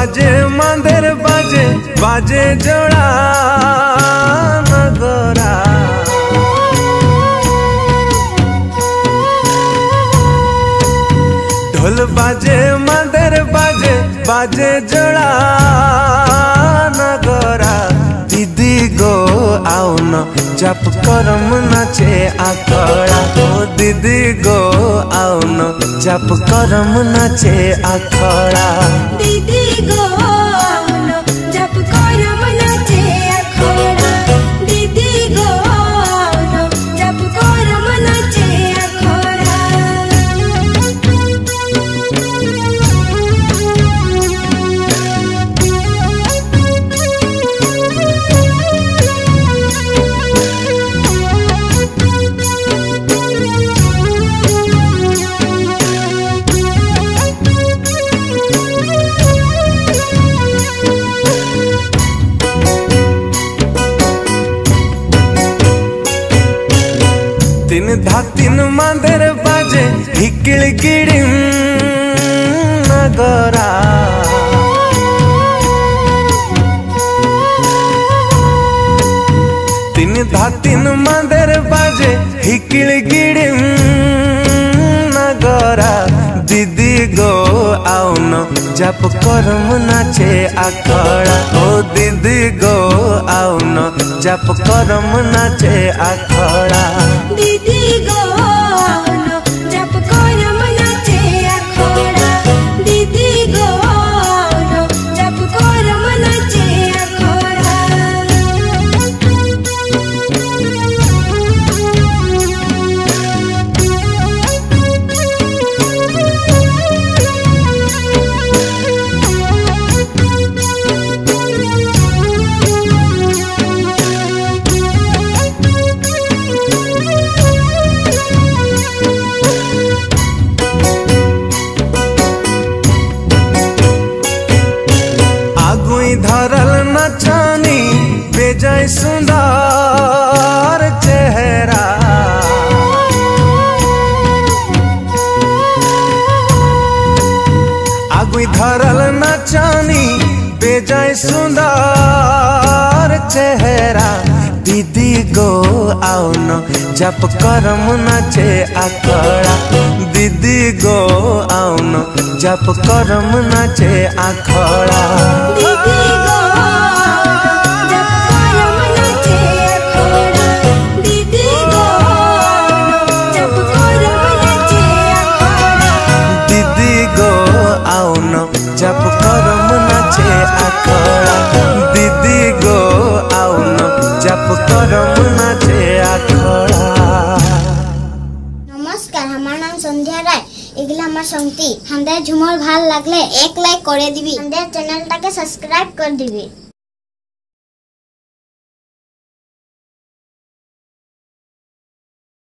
बाजे मांदेर बाजे बाजे जोड़ा नगरा। ढोल बाजे मांदेर बाजे बाजे जोड़ा नगरा। दीदी गो आउन जप करम नाचे आखड़ा। ओ दीदी गो आउन जप करम नाचे आखड़ा। दीदी गो आउन जप करम नाचे आखड़ा। दीदी गो आउन जप करम नाचे आखड़ा। तीन धातिन मांदेर बाजे हिकिल गिड़ी नगरा। तीन धातिन मांदेर बाजे हिकिल गिड़ी नगरा। दीदी गो आउन जप करम नाचे आखड़ा। ओ दीदी गो आउन जप करम नाचे आखड़ा। दीदी गो आउन जप करम नाचे आखड़ा। दीदी गो आउन जप करम नाचे आखड़ा। धरल नचानी बेजाय सुंदर चेहरा। आगुई धरल नचानी बेजाय सुंदर चेहरा। दीदी गो आउन जप करम नाचे आखड़ा। दीदी गो आउन जप करम नाचे आखड़ा। दीदी गो आउन जप करम नाचे आखड़ा। दीदी गो आउन जप करम नाचे आखड़ा। दीदी गो आउन जप करम नाचे आखड़ा। दीदी गो आउन जप करम नाचे आखड़ा। नमस्कार, हमार नाम संध्या राय। एगला हमार संगती। हमদের ঝুমর ভাল লাগলে एक लाइक করে দিবি। আমাদের চ্যানেলটাকে সাবস্ক্রাইব করে দিবি।